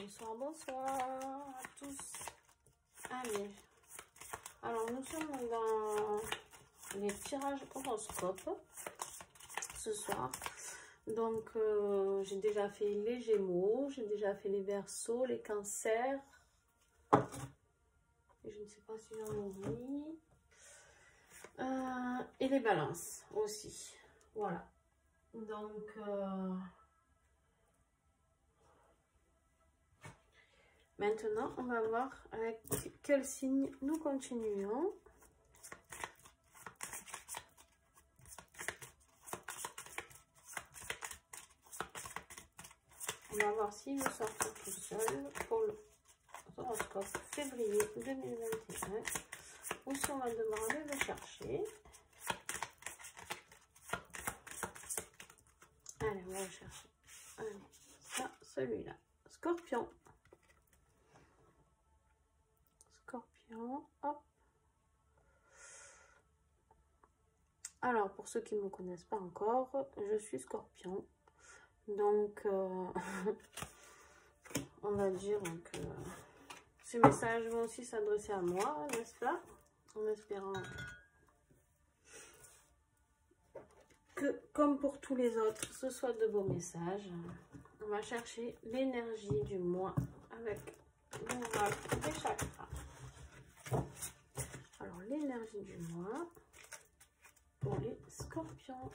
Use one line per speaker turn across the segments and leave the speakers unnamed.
Bonsoir, bonsoir à tous. Allez, alors nous sommes dans les tirages horoscopes ce soir. Donc j'ai déjà fait les Gémeaux, j'ai déjà fait les Verseaux, les Cancers. Et je ne sais pas si j'en oublie. Et les Balances aussi. Voilà. Donc maintenant, on va voir avec quel signe nous continuons. On va voir s'il me sort tout seul pour le horoscope février 2021 ou si on va devoir aller le chercher. Allez, on va le chercher. Allez, ça, celui-là. Scorpion. Scorpion, hop. Alors, pour ceux qui ne me connaissent pas encore, je suis Scorpion. Donc, on va dire que ces messages vont aussi s'adresser à moi, n'est-ce pas? En espérant que, comme pour tous les autres, ce soit de beaux messages. On va chercher l'énergie du mois avec l'oracle des chakras. Alors, l'énergie du mois pour les Scorpions.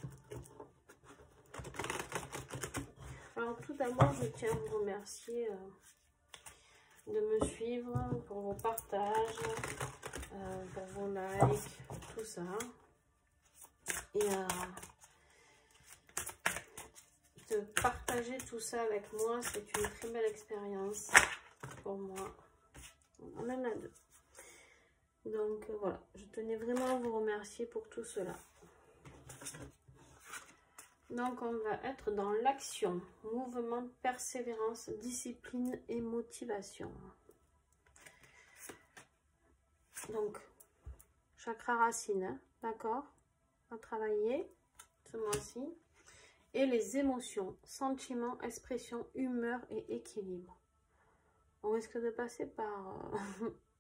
Alors, tout d'abord, je tiens à vous remercier de me suivre pour vos partages, pour vos likes, tout ça. Et de partager tout ça avec moi, c'est une très belle expérience pour moi. On en a deux. Donc voilà, je tenais vraiment à vous remercier pour tout cela. Donc on va être dans l'action, mouvement, persévérance, discipline et motivation. Donc, chakra racine, hein, d'accord? On va travailler ce mois-ci. Et les émotions, sentiments, expression, humeur et équilibre. On risque de passer par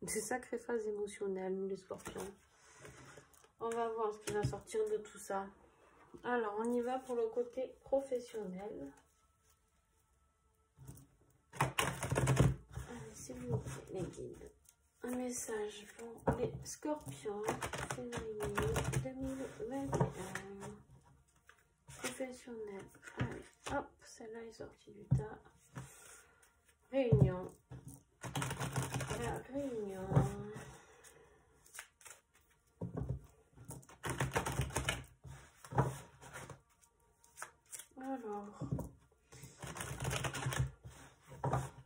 des sacrées phases émotionnelles, nous les Scorpions. On va voir ce qui va sortir de tout ça. Alors, on y va pour le côté professionnel. Allez, s'il vous plaît, les guides. Un message pour les Scorpions, février 2021. Professionnel. Allez, hop, celle-là est sortie du tas. Réunion. La réunion. Alors,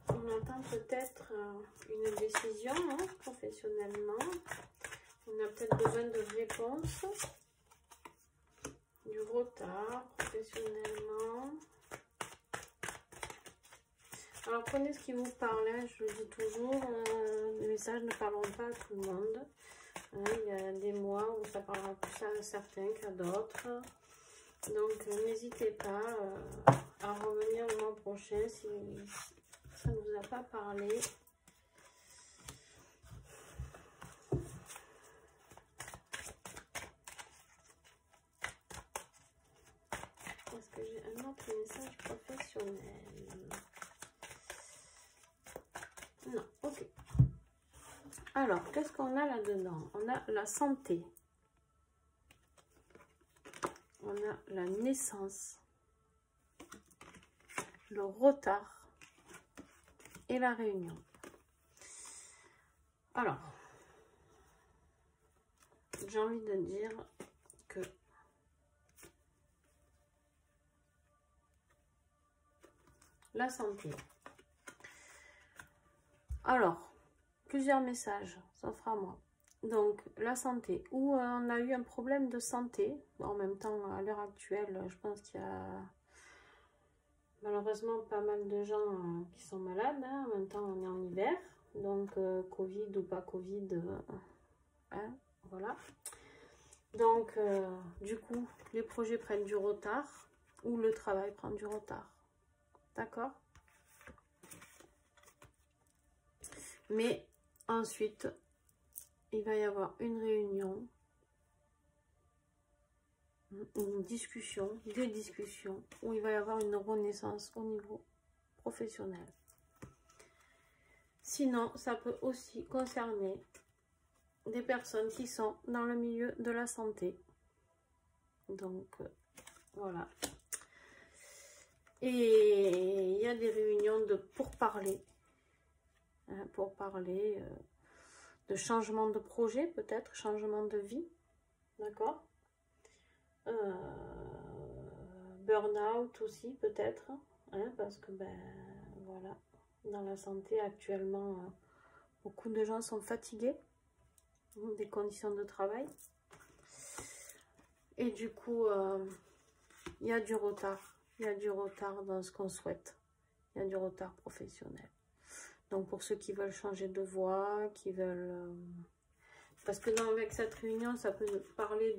on attend peut-être une décision hein, professionnellement. On a peut-être besoin de réponses. Du retard professionnellement. Alors prenez ce qui vous parle, hein, je le dis toujours, les messages ne parleront pas à tout le monde. Hein, il y a des mois où ça parlera plus à certains qu'à d'autres. Donc n'hésitez pas à revenir le mois prochain si ça ne vous a pas parlé. Est-ce que j'ai un autre message professionnel? Non, ok. Alors, qu'est-ce qu'on a là-dedans? On a la santé. On a la naissance. Le retard. Et la réunion. Alors, j'ai envie de dire que la santé. Alors, plusieurs messages, ça fera moi. Donc, la santé, où on a eu un problème de santé. Bon, en même temps, à l'heure actuelle, je pense qu'il y a malheureusement pas mal de gens qui sont malades. Hein. En même temps, on est en hiver. Donc, Covid ou pas Covid, hein, voilà. Donc, du coup, les projets prennent du retard ou le travail prend du retard. D'accord? Mais ensuite, il va y avoir une réunion, une discussion, des discussions, où il va y avoir une renaissance au niveau professionnel. Sinon, ça peut aussi concerner des personnes qui sont dans le milieu de la santé. Donc, voilà. Et il y a des réunions pour parler, hein, pour parler de changement de projet, peut-être, changement de vie, d'accord, burn-out aussi, peut-être, hein, parce que, ben, voilà, dans la santé, actuellement, beaucoup de gens sont fatigués des conditions de travail. Et du coup, il y a du retard. Il y a du retard dans ce qu'on souhaite. Il y a du retard professionnel. Donc, pour ceux qui veulent changer de voie, qui veulent... parce que avec cette réunion, ça peut parler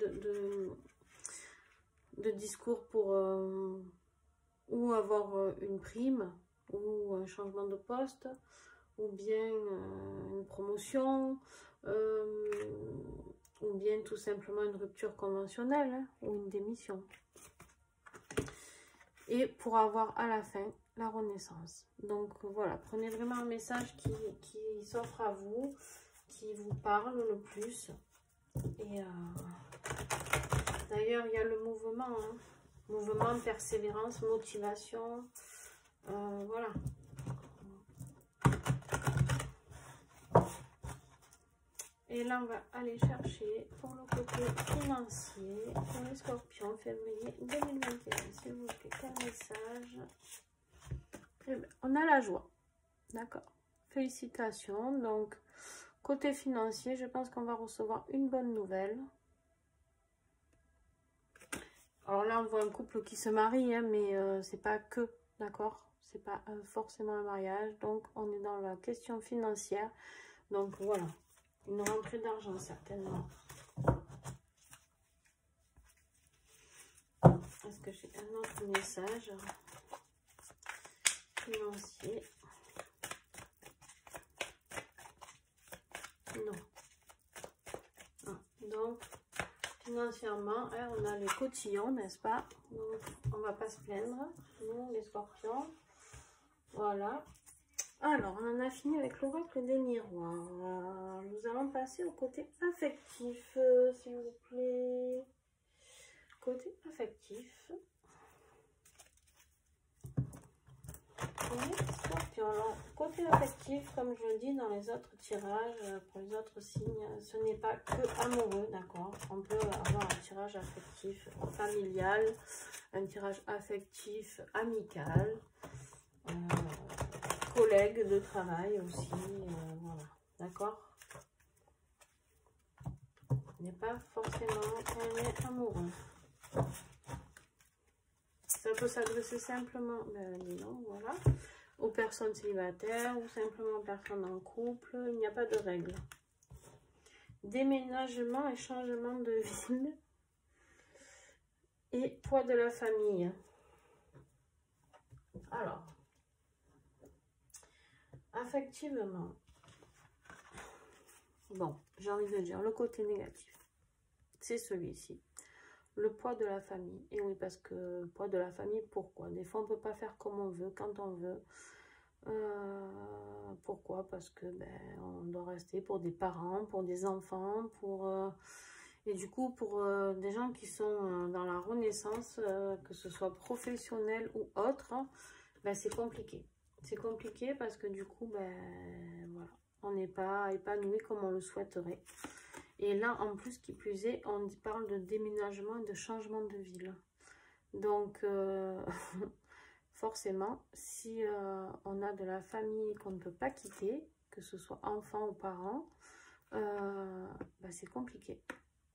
de discours pour ou avoir une prime, ou un changement de poste, ou bien une promotion, ou bien tout simplement une rupture conventionnelle, hein, ou une démission. Et pour avoir à la fin la renaissance. Donc voilà, prenez vraiment un message qui s'offre à vous, qui vous parle le plus. Et d'ailleurs, il y a le mouvement, hein, mouvement, persévérance, motivation, voilà. Et là, on va aller chercher pour le côté financier, pour les scorpions, février 2021. S'il vous plaît, quel message? Eh bien, on a la joie. D'accord. Félicitations. Donc, côté financier, je pense qu'on va recevoir une bonne nouvelle. Alors là, on voit un couple qui se marie, hein, mais c'est pas que, d'accord? C'est pas forcément un mariage. Donc, on est dans la question financière. Donc, voilà. Une rentrée d'argent, certainement. Est-ce que j'ai un autre message financier? Non. Ah, donc, financièrement, hein, on a les cotillons, n'est-ce pas? Donc, on va pas se plaindre, nous, les scorpions. Voilà. Alors, on en a fini avec l'oracle des miroirs. Nous allons passer au côté affectif, s'il vous plaît. Côté affectif. Alors, côté affectif, comme je le dis dans les autres tirages, pour les autres signes, ce n'est pas que amoureux, d'accord? On peut avoir un tirage affectif familial, un tirage affectif amical, collègue de travail aussi, voilà, d'accord? Il n'est pas forcément un amoureux. Ça peut s'adresser simplement, non, voilà, aux personnes célibataires ou simplement aux personnes en couple. Il n'y a pas de règle. Déménagement et changement de ville. Et poids de la famille. Alors, affectivement, bon, j'ai envie de dire le côté négatif, c'est celui-ci. Le poids de la famille. Et oui, parce que poids de la famille, pourquoi? Des fois, on ne peut pas faire comme on veut, quand on veut. Pourquoi? Parce que ben, on doit rester pour des parents, pour des enfants, pour et du coup pour des gens qui sont dans la renaissance, que ce soit professionnel ou autre, ben, c'est compliqué. C'est compliqué parce que du coup, ben voilà, on n'est pas épanoui comme on le souhaiterait. Et là, en plus, qui plus est, on parle de déménagement et de changement de ville. Donc, forcément, si on a de la famille qu'on ne peut pas quitter, que ce soit enfant ou parents, bah, c'est compliqué.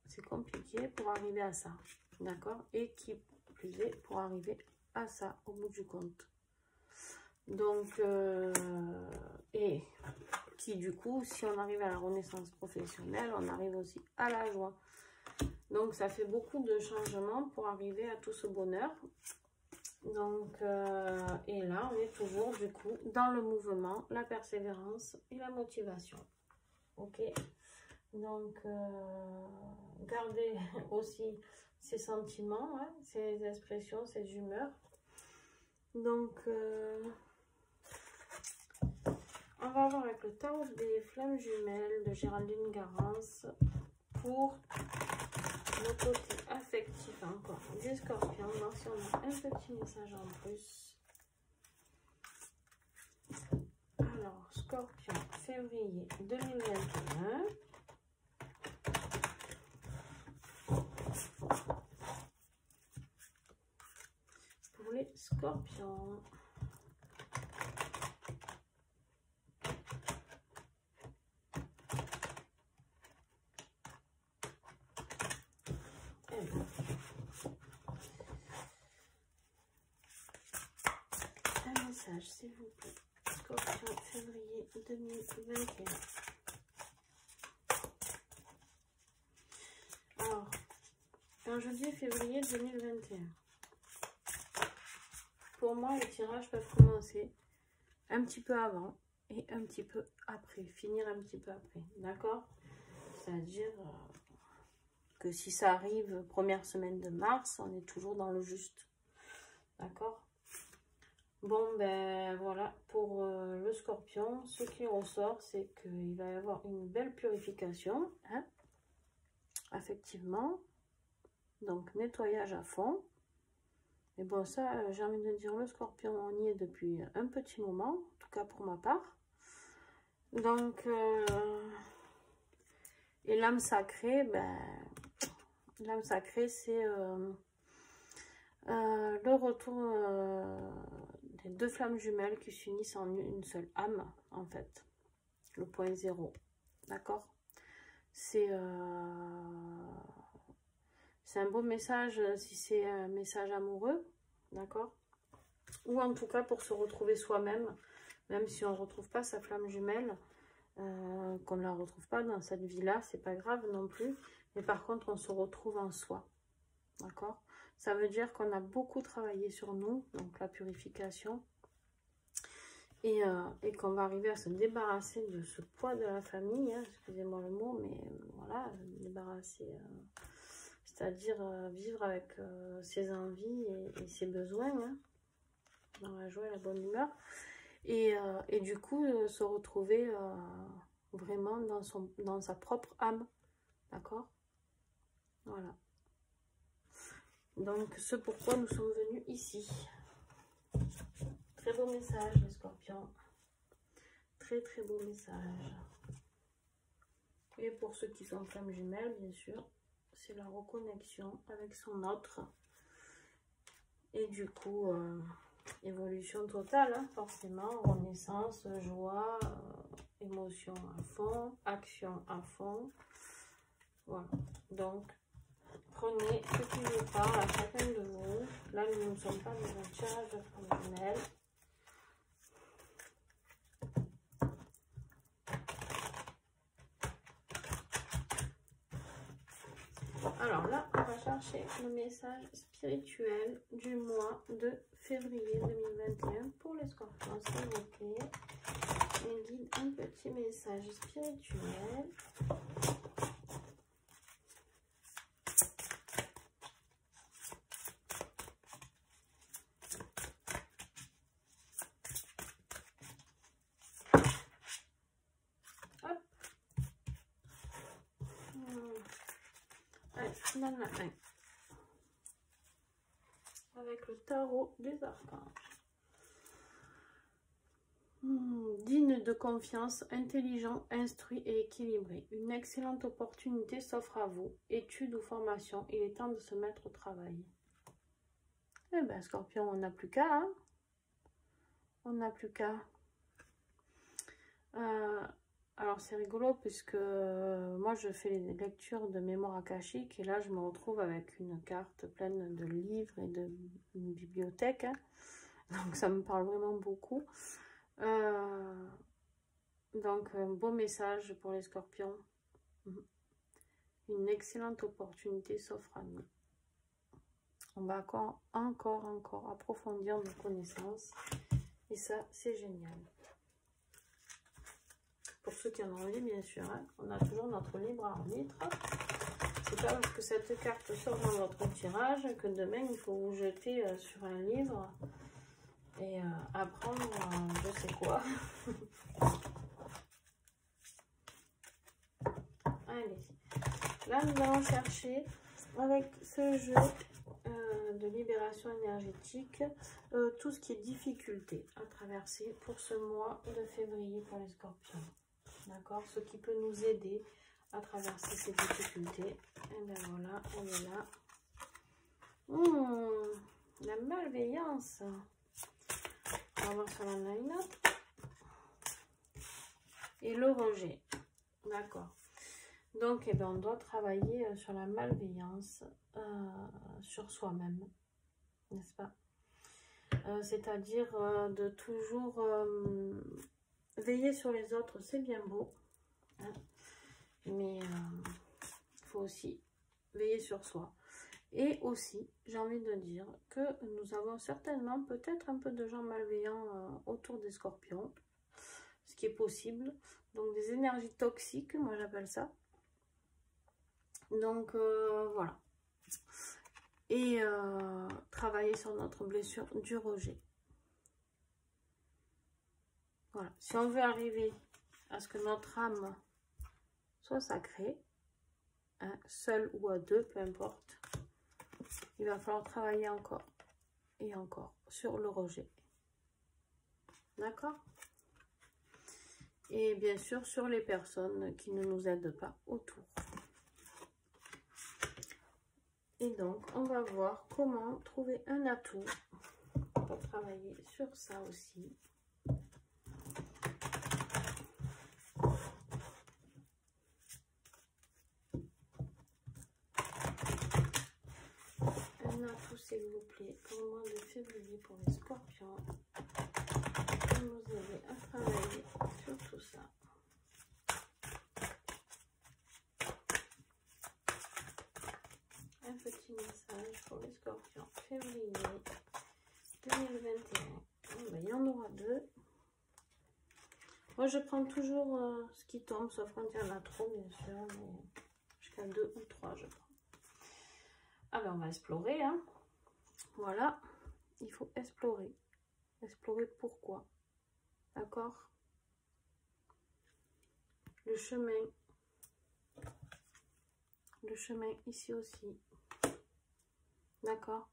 C'est compliqué pour arriver à ça, d'accord? Et qui plus est, pour arriver à ça, au bout du compte. Donc, et qui du coup, si on arrive à la renaissance professionnelle, on arrive aussi à la joie. Donc, ça fait beaucoup de changements pour arriver à tout ce bonheur. Donc, et là, on est toujours du coup dans le mouvement, la persévérance et la motivation. Ok. Donc, gardez aussi ces sentiments, hein, ces expressions, ces humeurs. Donc, on va voir avec le tarot des flammes jumelles de Géraldine Garance pour le côté affectif encore des scorpions. Voir si on a un petit message en plus. Alors, scorpion, février 2021. Pour les scorpions. Un message, s'il vous plaît. Scorpion, février 2021. Alors, quand je dis février 2021, pour moi, les tirages peuvent commencer un petit peu avant et un petit peu après, finir un petit peu après, d'accord? C'est-à-dire que si ça arrive première semaine de mars, on est toujours dans le juste, d'accord? Bon, ben voilà, pour le scorpion, ce qui ressort, c'est qu'il va y avoir une belle purification, hein, effectivement. Donc, nettoyage à fond. Et bon, ça, j'ai envie de dire, le scorpion, on y est depuis un petit moment, en tout cas pour ma part. Donc, et l'âme sacrée, ben, l'âme sacrée, c'est le retour des deux flammes jumelles qui s'unissent en une seule âme, en fait. Le point zéro, d'accord? C'est un beau message si c'est un message amoureux, d'accord? Ou en tout cas pour se retrouver soi-même, même si on ne retrouve pas sa flamme jumelle, qu'on ne la retrouve pas dans cette vie-là, c'est pas grave non plus. Mais par contre, on se retrouve en soi, d'accord? Ça veut dire qu'on a beaucoup travaillé sur nous, donc la purification, et qu'on va arriver à se débarrasser de ce poids de la famille, hein, excusez-moi le mot, mais voilà, débarrasser, c'est-à-dire vivre avec ses envies et ses besoins, hein, dans la joie et la bonne humeur, et du coup se retrouver vraiment dans sa propre âme, d'accord? Voilà. Donc, ce pourquoi nous sommes venus ici. Très beau message, les scorpions. Très, très beau message. Et pour ceux qui sont flammes jumelles, bien sûr, c'est la reconnexion avec son autre. Et du coup, évolution totale, hein, forcément. Renaissance, joie, émotion à fond, action à fond. Voilà. Donc, prenez ce qui vous parle à chacun de vous. Là, nous ne sommes pas dans un tirage de flammes jumelles. Alors là, on va chercher le message spirituel du mois de février 2021 pour les scorpions, s'il vous plaît. On guide un petit message spirituel. Hop. Allez, on en a un. Avec le tarot des archanges. Digne de confiance, intelligent, instruit et équilibré. Une excellente opportunité s'offre à vous. Études ou formation, il est temps de se mettre au travail. Eh bien, scorpion, on n'a plus qu'à. Hein, on n'a plus qu'à. Alors, c'est rigolo puisque moi, je fais les lectures de mémoire akashique et là, je me retrouve avec une carte pleine de livres et une bibliothèque. Hein. Donc, ça me parle vraiment beaucoup. Donc, un beau message pour les scorpions. Une excellente opportunité s'offre à nous. On va encore approfondir nos connaissances. Et ça, c'est génial. Pour ceux qui en ont envie, bien sûr, hein, on a toujours notre libre arbitre. C'est pas parce que cette carte sort dans votre tirage que demain, il faut vous jeter sur un livre et apprendre je sais quoi. Allez, là, nous allons chercher avec ce jeu de libération énergétique, tout ce qui est difficulté à traverser pour ce mois de février pour les scorpions. D'accord? Ce qui peut nous aider à traverser ces difficultés. Et bien voilà, on est là. La malveillance. On va voir sur la line. Et le rejet. D'accord. Donc, eh bien, on doit travailler sur la malveillance, sur soi-même, n'est-ce pas? C'est-à-dire de toujours veiller sur les autres, c'est bien beau, hein, mais il faut aussi veiller sur soi. Et aussi, j'ai envie de dire que nous avons certainement peut-être un peu de gens malveillants autour des scorpions, ce qui est possible. Donc, des énergies toxiques, moi j'appelle ça. Donc, voilà. Et travailler sur notre blessure du rejet. Voilà. Si on veut arriver à ce que notre âme soit sacrée, hein, seule ou à deux, peu importe, il va falloir travailler encore et encore sur le rejet. D'accord? Et bien sûr, sur les personnes qui ne nous aident pas autour. Et donc, on va voir comment trouver un atout pour travailler sur ça aussi. Un atout, s'il vous plaît, pour le mois de février pour les scorpions. Vous avez à travailler sur tout ça. Un petit message pour les scorpions. Février 2021. Il y en aura deux. Moi, je prends toujours ce qui tombe, sauf quand il y en a trop, bien sûr. Mais jusqu'à 2 ou 3, je prends. Ah ben, on va explorer. Hein. Voilà. Il faut explorer. Explorer pourquoi. D'accord? Le chemin ici aussi. D'accord?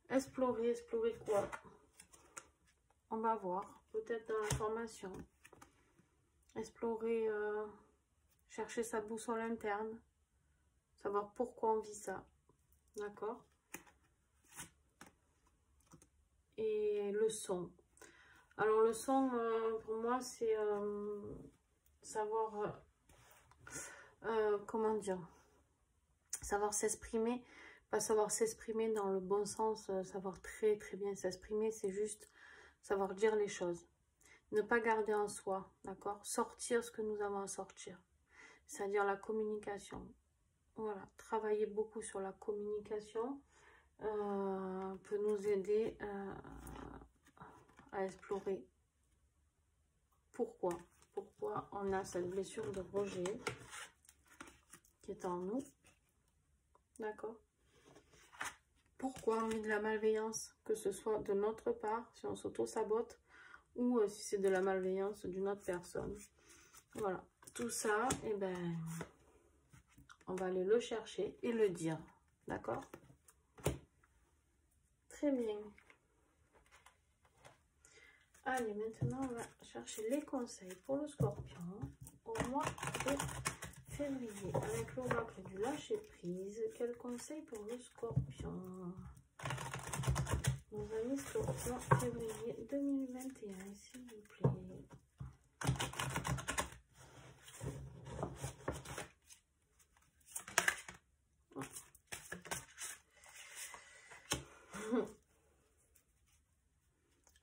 Explorer quoi? On va voir. Peut-être dans l'information. Explorer, chercher sa boussole interne. Savoir pourquoi on vit ça. D'accord? Et le son. Alors le son, pour moi, c'est savoir, comment dire, savoir s'exprimer, pas savoir s'exprimer dans le bon sens, savoir très bien s'exprimer, c'est juste savoir dire les choses. Ne pas garder en soi, d'accord? Sortir ce que nous avons à sortir, c'est-à-dire la communication. Voilà, travailler beaucoup sur la communication peut nous aider à explorer pourquoi on a cette blessure de rejet qui est en nous, d'accord? Pourquoi on met de la malveillance, que ce soit de notre part, si on s'auto-sabote, ou si c'est de la malveillance d'une autre personne. Voilà, tout ça, eh ben, on va aller le chercher et le dire, d'accord? Très bien. Allez, maintenant, on va chercher les conseils pour le scorpion au mois de février. Avec l'oracle du lâcher prise, quel conseil pour le scorpion? Nos amis scorpions, février 2021, s'il vous plaît.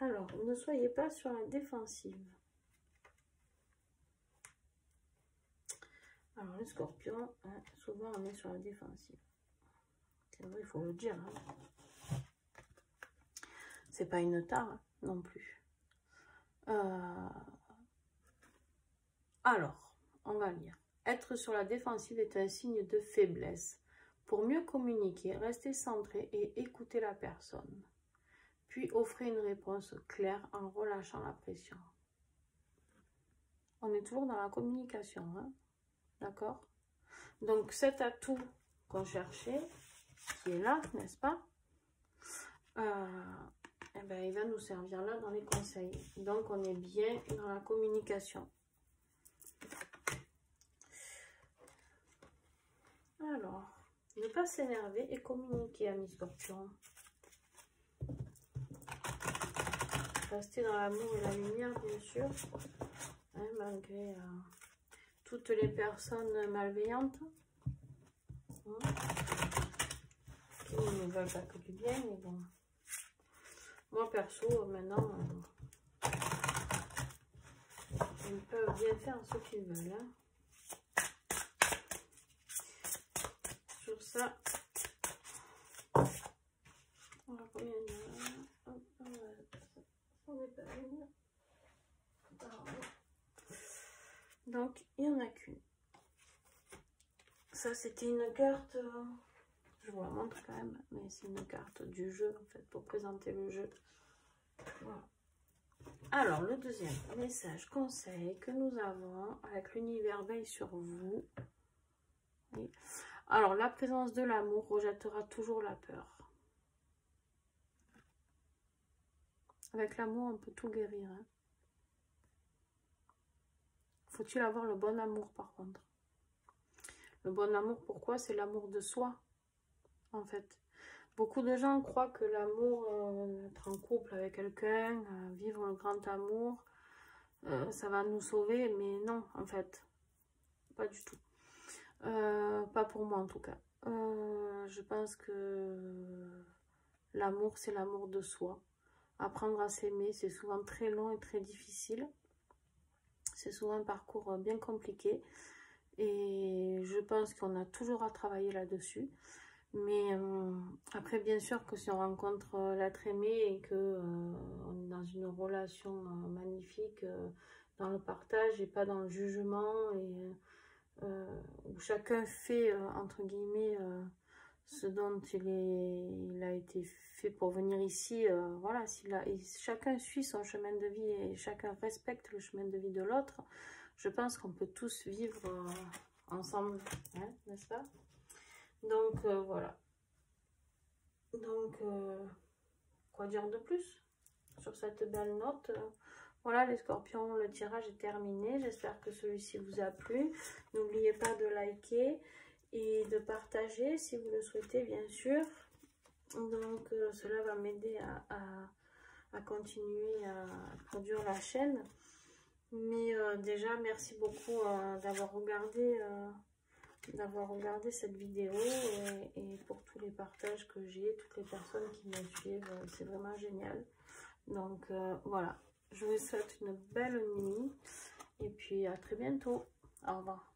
Alors, ne soyez pas sur la défensive. Alors, les scorpions, hein, souvent on est sur la défensive. C'est vrai, il faut le dire. Hein. C'est pas une tare hein, non plus. Alors, on va lire. Être sur la défensive est un signe de faiblesse. Pour mieux communiquer, restez centré et écoutez la personne. Puis offrez une réponse claire en relâchant la pression. On est toujours dans la communication, hein? D'accord? Donc cet atout qu'on cherchait, qui est là, n'est-ce pas? Eh ben, il va nous servir là dans les conseils. Donc on est bien dans la communication. Alors, ne pas s'énerver et communiquer, amis scorpions. Rester dans l'amour et la lumière, bien sûr, hein, malgré toutes les personnes malveillantes hein, qui ne veulent pas que du bien, mais bon. Moi, perso, maintenant, ils peuvent bien faire ce qu'ils veulent. Hein. Sur ça, on va combien donc, il n'y en a qu'une. Ça, c'était une carte, je vous la montre quand même, mais c'est une carte du jeu, en fait, pour présenter le jeu. Voilà. Alors, le deuxième message, conseil que nous avons avec l'univers veille sur vous. Oui. Alors, la présence de l'amour rejettera toujours la peur. Avec l'amour, on peut tout guérir. Hein. Faut-il avoir le bon amour, par contre? Le bon amour, pourquoi? C'est l'amour de soi, en fait. Beaucoup de gens croient que l'amour, être en couple avec quelqu'un, vivre le grand amour, ça va nous sauver, mais non, en fait. Pas du tout. Pas pour moi, en tout cas. Je pense que l'amour, c'est l'amour de soi. Apprendre à s'aimer, c'est souvent très long et très difficile. C'est souvent un parcours bien compliqué. Et je pense qu'on a toujours à travailler là-dessus. Mais après, bien sûr que si on rencontre l'être aimé et qu'on est dans une relation magnifique, dans le partage et pas dans le jugement, et où chacun fait, entre guillemets, ce dont il a été fait pour venir ici, voilà, chacun suit son chemin de vie et chacun respecte le chemin de vie de l'autre, je pense qu'on peut tous vivre ensemble, hein, n'est-ce pas? Donc, voilà. Donc, quoi dire de plus sur cette belle note? Voilà les scorpions, le tirage est terminé. J'espère que celui-ci vous a plu. N'oubliez pas de liker et de partager si vous le souhaitez, bien sûr. Donc, cela va m'aider à continuer à produire la chaîne. Mais déjà, merci beaucoup d'avoir regardé cette vidéo et pour tous les partages que j'ai, toutes les personnes qui me suivent, c'est vraiment génial. Donc voilà, je vous souhaite une belle nuit et puis à très bientôt. Au revoir.